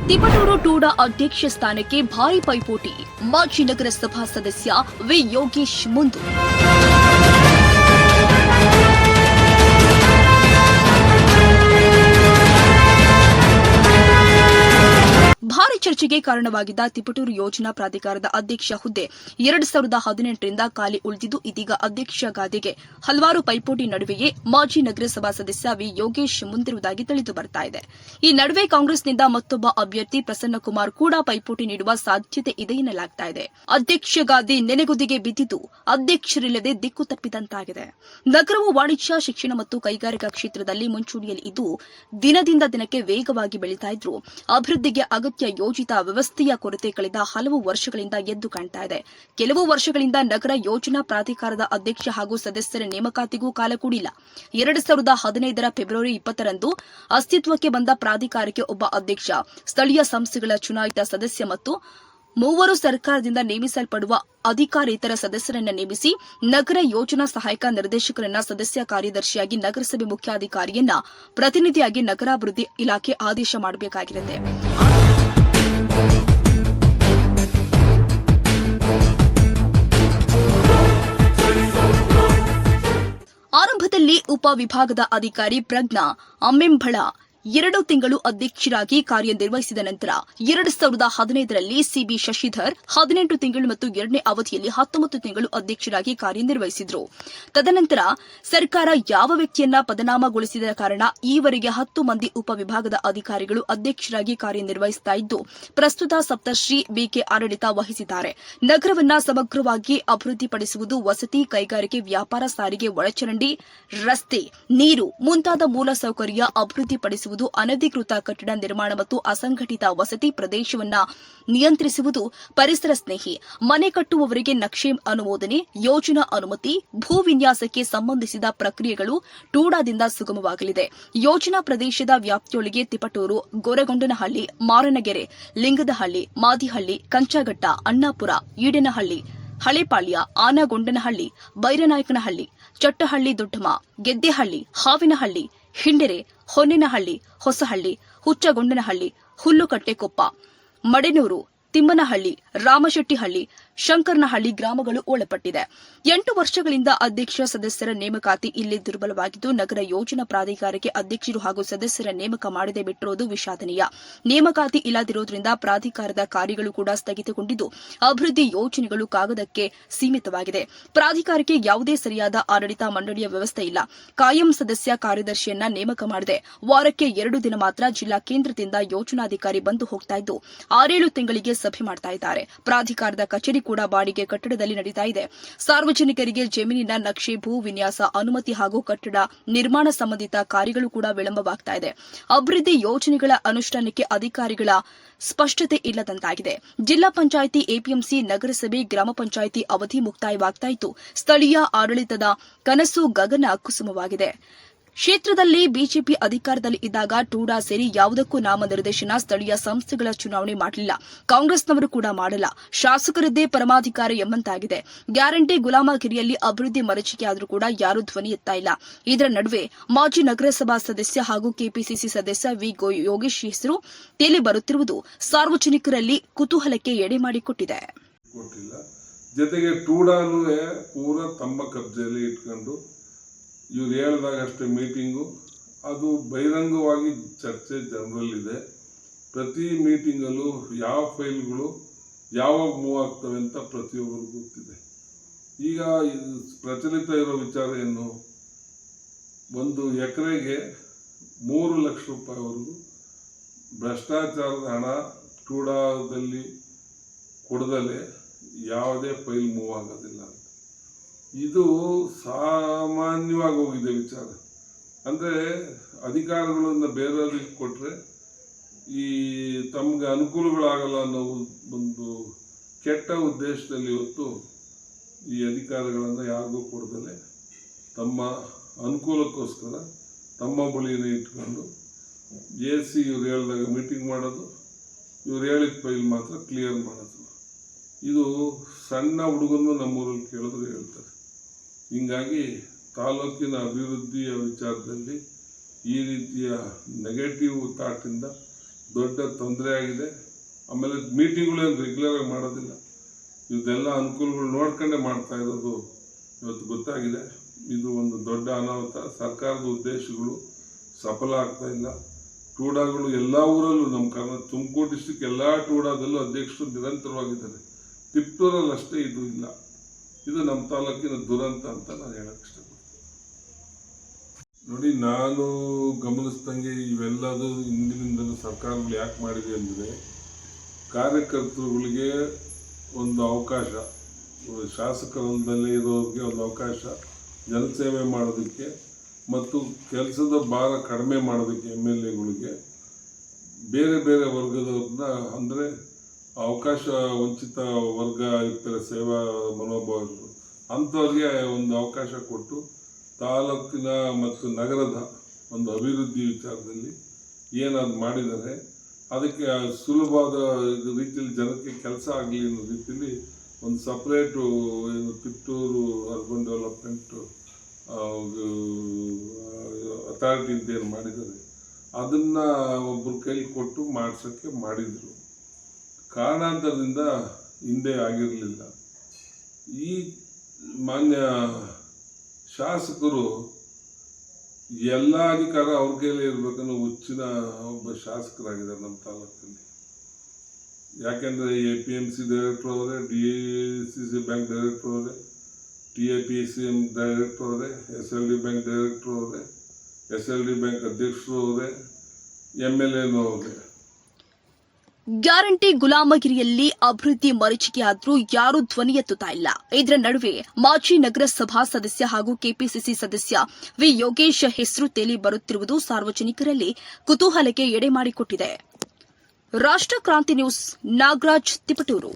ತಿಪಟೂರು ಟೂಡಾ ಅಧ್ಯಕ್ಷ ಸ್ಥಾನಕ್ಕೆ ಭಾರಿ ಪೈಪೋಟಿ. ಮಾಜಿ ನಗರಸಭಾ ಸದಸ್ಯ ವಿ ಯೋಗೇಶ್ ಮುಂದು. ಭಾರಿ ಚರ್ಚೆಗೆ ಕಾರಣವಾಗಿದ್ದ ತಿಪಟೂರು ಯೋಜನಾ ಪ್ರಾಧಿಕಾರದ ಅಧ್ಯಕ್ಷ ಹುದ್ದೆ 2018ರಿಂದ ಖಾಲಿ ಉಳಿದಿದ್ದು, ಇದೀಗ ಅಧ್ಯಕ್ಷ ಗಾದಿಗೆ ಹಲವಾರು ಪೈಪೋಟಿ ನಡುವೆಯೇ ಮಾಜಿ ನಗರಸಭಾ ಸದಸ್ಯ ವಿ ಯೋಗೇಶ್ ಮುಂದಿರುವುದಾಗಿ ತಿಳಿದು ಬರ್ತಾ ಇದೆ. ಈ ನಡುವೆ ಕಾಂಗ್ರೆಸ್ನಿಂದ ಮತ್ತೊಬ್ಬ ಅಭ್ಯರ್ಥಿ ಪ್ರಸನ್ನಕುಮಾರ್ ಕೂಡ ಪೈಪೋಟಿ ನೀಡುವ ಸಾಧ್ಯತೆ ಇದೆ ಎನ್ನಲಾಗ್ತಾ ಇದೆ. ಅಧ್ಯಕ್ಷ ಗಾದಿ ನೆನೆಗುದಿಗೆ ಬಿದ್ದಿದ್ದು ಅಧ್ಯಕ್ಷರಿಲ್ಲದೆ ದಿಕ್ಕು ತಪ್ಪಿದಂತಾಗಿದೆ. ನಗರವು ವಾಣಿಜ್ಯ, ಶಿಕ್ಷಣ ಮತ್ತು ಕೈಗಾರಿಕಾ ಕ್ಷೇತ್ರದಲ್ಲಿ ಮುಂಚೂಣಿಯಲ್ಲಿ ಇದ್ದು ದಿನದಿಂದ ದಿನಕ್ಕೆ ವೇಗವಾಗಿ ಬೆಳೀತಾ ಇದ್ರು ಅಭಿವೃದ್ಧಿಗೆ ಅಗತ್ಯ ಯೋಜಿತ ವ್ಯವಸ್ಥೆಯ ಕೊರತೆ ಕಳೆದ ಹಲವು ವರ್ಷಗಳಿಂದ ಎದ್ದು ಕಾಣ್ತಾ ಇದೆ. ಕೆಲವು ವರ್ಷಗಳಿಂದ ನಗರ ಯೋಜನಾ ಪ್ರಾಧಿಕಾರದ ಅಧ್ಯಕ್ಷ ಹಾಗೂ ಸದಸ್ಯರ ನೇಮಕಾತಿಗೂ ಕಾಲ ಕೂಡಿಲ್ಲ. 2015ರ ಫೆಬ್ರವರಿ 20ರಂದು ಅಸ್ತಿತ್ವಕ್ಕೆ ಬಂದ ಪ್ರಾಧಿಕಾರಕ್ಕೆ ಒಬ್ಬ ಅಧ್ಯಕ್ಷ, ಸ್ಥಳೀಯ ಸಂಸ್ಥೆಗಳ ಚುನಾಯಿತ ಸದಸ್ಯ ಮತ್ತು 3 ಸರ್ಕಾರದಿಂದ ನೇಮಿಸಲ್ಪಡುವ ಅಧಿಕಾರೇತರ ಸದಸ್ಯರನ್ನ ನೇಮಿಸಿ ನಗರ ಯೋಜನಾ ಸಹಾಯಕ ನಿರ್ದೇಶಕರನ್ನ ಸದಸ್ಯ ಕಾರ್ಯದರ್ಶಿಯಾಗಿ ನಗರಸಭೆ ಮುಖ್ಯಾಧಿಕಾರಿಯನ್ನ ಪ್ರತಿನಿಧಿಯಾಗಿ ನಗರಾಭಿವೃದ್ಧಿ ಇಲಾಖೆ ಆದೇಶ ಮಾಡಬೇಕಾಗಿರುತ್ತೆ. ಆರಂಭದಲ್ಲಿ ಉಪವಿಭಾಗದ ಅಧಿಕಾರಿ ಪ್ರಜ್ಞಾ ಅಮ್ಮೆಂಬಳ 2 ತಿಂಗಳು ಅಧ್ಯಕ್ಷರಾಗಿ ಕಾರ್ಯನಿರ್ವಹಿಸಿದ ನಂತರ 2015ರಲ್ಲಿ ಸಿಬಿ ಶಶಿಧರ್ 18 ತಿಂಗಳು ಮತ್ತು 2ನೇ ಅವಧಿಯಲ್ಲಿ 19 ತಿಂಗಳು ಅಧ್ಯಕ್ಷರಾಗಿ ಕಾರ್ಯನಿರ್ವಹಿಸಿದರು. ತದನಂತರ ಸರ್ಕಾರ ಯಾವ ವ್ಯಕ್ತಿಯನ್ನ ಪದನಾಮಗೊಳಿಸಿದ ಕಾರಣ ಈವರೆಗೆ 10 ಮಂದಿ ಉಪವಿಭಾಗದ ಅಧಿಕಾರಿಗಳು ಅಧ್ಯಕ್ಷರಾಗಿ ಕಾರ್ಯನಿರ್ವಹಿಸುತ್ತಾ ಇದ್ದು, ಪ್ರಸ್ತುತ ಸಪ್ತಶ್ರೀ ಬಿಕೆ ಆಡಳಿತ ವಹಿಸಿದ್ದಾರೆ. ನಗರವನ್ನ ಸಮಗ್ರವಾಗಿ ಅಭಿವೃದ್ಧಿಪಡಿಸುವುದು, ವಸತಿ, ಕೈಗಾರಿಕೆ, ವ್ಯಾಪಾರ, ಸಾರಿಗೆ, ಒಳಚರಂಡಿ, ರಸ್ತೆ, ನೀರು ಮುಂತಾದ ಮೂಲಸೌಕರ್ಯ ಅಭಿವೃದ್ಧಿಪಡಿಸುವುದು, ಅನಧಿಕೃತ ಕಟ್ಟಡ ನಿರ್ಮಾಣ ಮತ್ತು ಅಸಂಘಟಿತ ವಸತಿ ಪ್ರದೇಶವನ್ನ ನಿಯಂತ್ರಿಸುವುದು, ಪರಿಸರ ಸ್ನೇಹಿ ಮನೆ ಕಟ್ಟುವವರಿಗೆ ನಕ್ಷೆ ಅನುಮೋದನೆ, ಯೋಜನಾ ಅನುಮತಿ, ಭೂ ವಿನ್ಯಾಸಕ್ಕೆ ಸಂಬಂಧಿಸಿದ ಪ್ರಕ್ರಿಯೆಗಳು ಟೂಡಾದಿಂದ ಸುಗಮವಾಗಲಿದೆ. ಯೋಜನಾ ಪ್ರದೇಶದ ವ್ಯಾಪ್ತಿಯೊಳಗೆ ತಿಪಟೂರು, ಗೊರಗೊಂಡನಹಳ್ಳಿ, ಮಾರನಗೆರೆ, ಲಿಂಗದಹಳ್ಳಿ, ಮಾದಿಹಳ್ಳಿ, ಕಂಚಘಟ್ಟ, ಅಣ್ಣಾಪುರ, ಈಡೇನಹಳ್ಳಿ, ಹಳೆಪಾಳ್ಯ, ಆನಗೊಂಡನಹಳ್ಳಿ, ಬೈರನಾಯಕನಹಳ್ಳಿ, ಚಟ್ಟಹಳ್ಳಿ, ದೊಡ್ಡಮ, ಗೆದ್ದೆಹಳ್ಳಿ, ಹಾವಿನಹಳ್ಳಿ, ಹಿಂಡೆರೆ, ಹೊನ್ನೇನಹಳ್ಳಿ, ಹೊಸಹಳ್ಳಿ, ಹುಚ್ಚಗೊಂಡನಹಳ್ಳಿ, ಹುಲ್ಲುಕಟ್ಟೆಕೊಪ್ಪ, ಮಡೆನೂರು, ತಿಮ್ಮನಹಳ್ಳಿ, ರಾಮಶೆಟ್ಟಿಹಳ್ಳಿ, ಶಂಕರನಹಳ್ಳಿ ಗ್ರಾಮಗಳು ಒಳಪಟ್ಟಿದೆ. 8 ವರ್ಷಗಳಿಂದ ಅಧ್ಯಕ್ಷ ಸದಸ್ಯರ ನೇಮಕಾತಿ ಇಲ್ಲಿ ದುರ್ಬಲವಾಗಿದ್ದು, ನಗರ ಯೋಜನಾ ಪ್ರಾಧಿಕಾರಕ್ಕೆ ಅಧ್ಯಕ್ಷರು ಹಾಗೂ ಸದಸ್ಯರ ನೇಮಕ ಮಾಡದೆ ಬಿಟ್ಟಿರುವುದು ವಿಷಾದನೀಯ. ನೇಮಕಾತಿ ಇಲ್ಲದಿರುವುದರಿಂದ ಪ್ರಾಧಿಕಾರದ ಕಾರ್ಯಗಳು ಕೂಡ ಸ್ಥಗಿತಗೊಂಡಿದ್ದು, ಅಭಿವೃದ್ಧಿ ಯೋಜನೆಗಳು ಕಾಗದಕ್ಕೆ ಸೀಮಿತವಾಗಿದೆ. ಪ್ರಾಧಿಕಾರಕ್ಕೆ ಯಾವುದೇ ಸರಿಯಾದ ಆಡಳಿತ ಮಂಡಳಿಯ ವ್ಯವಸ್ಥೆ ಇಲ್ಲ. ಕಾಯಂ ಸದಸ್ಯ ಕಾರ್ಯದರ್ಶಿಯನ್ನ ನೇಮಕ ಮಾಡದೆ ವಾರಕ್ಕೆ 2 ದಿನ ಮಾತ್ರ ಜಿಲ್ಲಾ ಕೇಂದ್ರದಿಂದ ಯೋಜನಾಧಿಕಾರಿ ಬಂದು ಹೋಗ್ತಾ ಇದ್ದು 6-7 ತಿಂಗಳಿಗೆ ಸಭೆ ಮಾಡ್ತಾ ಇದ್ದಾರೆ. ಪ್ರಾಧಿಕಾರದ ಕಚೇರಿ ಕೂಡ ಬಾಡಿಗೆ ಕಟ್ಟಡದಲ್ಲಿ ನಡೀತಾ ಇದೆ. ಸಾರ್ವಜನಿಕರಿಗೆ ಜಮೀನಿನ ನಕ್ಷೆ, ಭೂ ವಿನ್ಯಾಸ, ಅನುಮತಿ ಹಾಗೂ ಕಟ್ಟಡ ನಿರ್ಮಾಣ ಸಂಬಂಧಿತ ಕಾರ್ಯಗಳು ಕೂಡ ವಿಳಂಬವಾಗ್ತಾ ಇದೆ. ಅಭಿವೃದ್ಧಿ ಯೋಜನೆಗಳ ಅನುಷ್ಠಾನಕ್ಕೆ ಅಧಿಕಾರಿಗಳ ಸ್ಪಷ್ಟತೆ ಇಲ್ಲದಂತಾಗಿದೆ. ಜಿಲ್ಲಾ ಪಂಚಾಯಿತಿ, ಎಪಿಎಂಸಿ, ನಗರಸಭೆ, ಗ್ರಾಮ ಪಂಚಾಯಿತಿ ಅವಧಿ ಮುಕ್ತಾಯವಾಗ್ತಾ ಇದ್ದು, ಸ್ಥಳೀಯ ಆಡಳಿತದ ಕನಸು ಗಗನ ಕುಸುಮವಾಗಿದೆ. ಕ್ಷೇತ್ರದಲ್ಲಿ ಬಿಜೆಪಿ ಅಧಿಕಾರದಲ್ಲಿ ಇದ್ದಾಗ ಟೂಡಾ ಸೇರಿ ಯಾವುದಕ್ಕೂ ನಾಮನಿರ್ದೇಶನ, ಸ್ಥಳೀಯ ಸಂಸ್ಥೆಗಳ ಚುನಾವಣೆ ಮಾಡಲಿಲ್ಲ. ಕಾಂಗ್ರೆಸ್ನವರು ಕೂಡ ಮಾಡಲ್ಲ. ಶಾಸಕರದ್ದೇ ಪರಮಾಧಿಕಾರ ಎಂಬಂತಾಗಿದೆ. ಗ್ಯಾರಂಟಿ ಗುಲಾಮಗಿರಿಯಲ್ಲಿ ಅಭಿವೃದ್ಧಿ ಮರೀಚಿಕೆಯಾದರೂ ಕೂಡ ಯಾರೂ ಧ್ವನಿ ಎತ್ತಾ ಇಲ್ಲ. ಇದರ ನಡುವೆ ಮಾಜಿ ನಗರಸಭಾ ಸದಸ್ಯ ಹಾಗೂ ಕೆಪಿಸಿಸಿ ಸದಸ್ಯ ವಿ ಯೋಗೇಶ್ ಹೆಸರು ತೇಲಿ ಬರುತ್ತಿರುವುದು ಸಾರ್ವಜನಿಕರಲ್ಲಿ ಕುತೂಹಲಕ್ಕೆ ಎಡೆ ಮಾಡಿಕೊಟ್ಟಿದೆ. ಜೊತೆಗೆ ಟೂಡಾನು ಪೂರ ತಮ್ಮ ಕಬ್ಜೆಯಲ್ಲಿ ಇಟ್ಕೊಂಡು ಇವ್ರು ಹೇಳಿದಾಗಷ್ಟೇ ಮೀಟಿಂಗು, ಅದು ಬಹಿರಂಗವಾಗಿ ಚರ್ಚೆ ಜನರಲ್ಲಿದೆ. ಪ್ರತಿ ಮೀಟಿಂಗಲ್ಲೂ ಯಾವ ಫೈಲ್ಗಳು ಯಾವಾಗ ಮೂವ್ ಆಗ್ತವೆ ಅಂತ ಪ್ರತಿಯೊಬ್ಬರಿಗೂ ಗೊತ್ತಿದೆ. ಈಗ ಪ್ರಚಲಿತ ಇರೋ ವಿಚಾರ ಏನು, 1 ಎಕರೆಗೆ 3 ಲಕ್ಷ ರೂಪಾಯಿವರೆಗೂ ಭ್ರಷ್ಟಾಚಾರದ ಹಣ ಟೂಡಾದಲ್ಲಿ ಕೊಡದಲೇ ಯಾವುದೇ ಫೈಲ್ ಮೂವ್ ಆಗೋದಿಲ್ಲ ಅಂತ. ಇದು ಸಾಮಾನ್ಯವಾಗಿ ಹೋಗಿದೆ ವಿಚಾರ. ಅಂದರೆ ಅಧಿಕಾರಗಳನ್ನು ಬೇರೆಯವರಿಗೆ ಕೊಟ್ಟರೆ ಈ ತಮಗೆ ಅನುಕೂಲಗಳಾಗಲ್ಲ ಅನ್ನೋ ಒಂದು ಕೆಟ್ಟ ಉದ್ದೇಶದಲ್ಲಿ ಇವತ್ತು ಈ ಅಧಿಕಾರಗಳನ್ನು ಯಾರಿಗೂ ಕೊಡದಲೇ ತಮ್ಮ ಅನುಕೂಲಕ್ಕೋಸ್ಕರ ತಮ್ಮ ಬಳಿನೇ ಇಟ್ಕೊಂಡು ಇವ್ರು ಹೇಳಿದಾಗ ಮೀಟಿಂಗ್ ಮಾಡೋದು, ಇವ್ರು ಹೇಳಿದ ಫೈಲ್ ಮಾತ್ರ ಕ್ಲಿಯರ್ ಮಾಡೋದು. ಇದು ಸಣ್ಣ ಹುಡುಗನ್ನು ನಮ್ಮೂರಲ್ಲಿ ಕೇಳಿದ್ರೆ ಹೇಳ್ತಾರೆ. ಹೀಗಾಗಿ ತಾಲೂಕಿನ ಅಭಿವೃದ್ಧಿಯ ವಿಚಾರದಲ್ಲಿ ಈ ರೀತಿಯ ನೆಗೆಟಿವ್ ಥಾಟಿಂದ ದೊಡ್ಡ ತೊಂದರೆ ಆಗಿದೆ. ಆಮೇಲೆ ಮೀಟಿಂಗ್ಗಳೇನು ರೆಗ್ಯುಲರ್ ಆಗಿ ಮಾಡೋದಿಲ್ಲ. ಇದೆಲ್ಲ ಅನುಕೂಲಗಳು ನೋಡ್ಕೊಂಡೇ ಮಾಡ್ತಾ ಇರೋದು ಇವತ್ತು ಗೊತ್ತಾಗಿದೆ. ಇದು ಒಂದು ದೊಡ್ಡ ಅನಾಹುತ. ಸರ್ಕಾರದ ಉದ್ದೇಶಗಳು ಸಫಲ ಆಗ್ತಾ ಇಲ್ಲ. ಟೂಡಾಗಳು ಎಲ್ಲ ಊರಲ್ಲೂ, ನಮ್ಮ ತುಮಕೂರು ಡಿಸ್ಟಿಕ್ ಎಲ್ಲ ಟೂಡಾದಲ್ಲೂ ಅಧ್ಯಕ್ಷರು ನಿರಂತರವಾಗಿದ್ದಾರೆ. ತಿಪ್ಟೂರಲ್ಲಿ ಅಷ್ಟೇ ಇದು ಇಲ್ಲ. ಇದು ನಮ್ಮ ತಾಲೂಕಿನ ದುರಂತ ಅಂತ ನಾನು ಹೇಳಕ್ಕೆ ಇಷ್ಟಪಡ್ತೀನಿ. ನೋಡಿ, ನಾನು ಗಮನಿಸ್ದಂಗೆ ಇವೆಲ್ಲದು ಹಿಂದಿನಿಂದಲೂ ಸರ್ಕಾರಗಳು ಯಾಕೆ ಮಾಡಿದೆ ಅಂದರೆ, ಕಾರ್ಯಕರ್ತರುಗಳಿಗೆ ಒಂದು ಅವಕಾಶ, ಶಾಸಕರಲ್ಲದಲ್ಲೇ ಇರೋರಿಗೆ ಒಂದು ಅವಕಾಶ, ಜನಸೇವೆ ಮಾಡೋದಕ್ಕೆ ಮತ್ತು ಕೆಲಸದ ಭಾರ ಕಡಿಮೆ ಮಾಡೋದಕ್ಕೆ MLAಗಳಿಗೆ ಬೇರೆ ಬೇರೆ ವರ್ಗದವ್ರನ್ನ, ಅಂದರೆ ಅವಕಾಶ ವಂಚಿತ ವರ್ಗ ಇರ್ತಾರೆ, ಸೇವಾ ಮನೋಭಾವರು, ಅಂಥವ್ರಿಗೆ ಒಂದು ಅವಕಾಶ ಕೊಟ್ಟು ತಾಲೂಕಿನ ಮತ್ತು ನಗರದ ಒಂದು ಅಭಿವೃದ್ಧಿ ವಿಚಾರದಲ್ಲಿ ಏನಾದ್ರು ಮಾಡಿದರೆ ಅದಕ್ಕೆ ಸುಲಭವಾದ ರೀತಿಯಲ್ಲಿ ಜನಕ್ಕೆ ಕೆಲಸ ಆಗಲಿ ಅನ್ನೋ ರೀತಿಯಲ್ಲಿ ಒಂದು ಸಪ್ರೇಟು ಏನು ತಿಪ್ಟೂರು ಅರ್ಬನ್ ಡೆವಲಪ್ಮೆಂಟ್ ಅಥಾರಿಟಿ ಅಂತ ಏನು ಮಾಡಿದ್ದಾರೆ ಅದನ್ನು ಒಬ್ಬರ ಕೈಲಿ ಕೊಟ್ಟು ಮಾಡಿಸೋಕ್ಕೆ ಮಾಡಿದರು. ಕಾರಣಾಂತರದಿಂದ ಹಿಂದೆ ಆಗಿರಲಿಲ್ಲ. ಈ ಮಾನ್ಯ ಶಾಸಕರು ಎಲ್ಲ ಅಧಿಕಾರ ಅವ್ರ ಕೈಲೇ ಇರಬೇಕನ್ನೋ ಹುಚ್ಚಿನ ಒಬ್ಬ ಶಾಸಕರಾಗಿದ್ದಾರೆ ನಮ್ಮ ತಾಲೂಕಲ್ಲಿ. ಯಾಕೆಂದರೆ APMC ಡೈರೆಕ್ಟರ್ ಅವರೇ, DCC ಬ್ಯಾಂಕ್ ಡೈರೆಕ್ಟರ್ ಅವರೇ, TIPCM ಡೈರೆಕ್ಟರ್ ಅವರೇ, SLD ಬ್ಯಾಂಕ್ ಡೈರೆಕ್ಟರ್ ಅವರೇ, SLD ಬ್ಯಾಂಕ್ ಅಧ್ಯಕ್ಷರು ಅವರೇ, MLAನೂ ಅವರೇ. ಗ್ಯಾರಂಟಿ ಗುಲಾಮಗಿರಿಯಲ್ಲಿ ಅಭಿವೃದ್ಧಿ ಮರೀಚಿಕೆಯಾದ್ರೂ ಯಾರೂ ಧ್ವನಿ ಎತ್ತುತ್ತಾ ಇಲ್ಲ. ಇದರ ನಡುವೆ ಮಾಜಿ ನಗರಸಭಾ ಸದಸ್ಯ ಹಾಗೂ ಕೆಪಿಸಿಸಿ ಸದಸ್ಯ ವಿ ಯೋಗೇಶ್ ಹೆಸರು ತೇಲಿ ಬರುತ್ತಿರುವುದು ಸಾರ್ವಜನಿಕರಲ್ಲಿ ಕುತೂಹಲಕ್ಕೆ ಎಡೆ ಮಾಡಿಕೊಟ್ಟಿದೆ. ರಾಷ್ಟ್ರ ಕ್ರಾಂತಿ ನ್ಯೂಸ್, ನಾಗರಾಜ್, ತಿಪಟೂರು.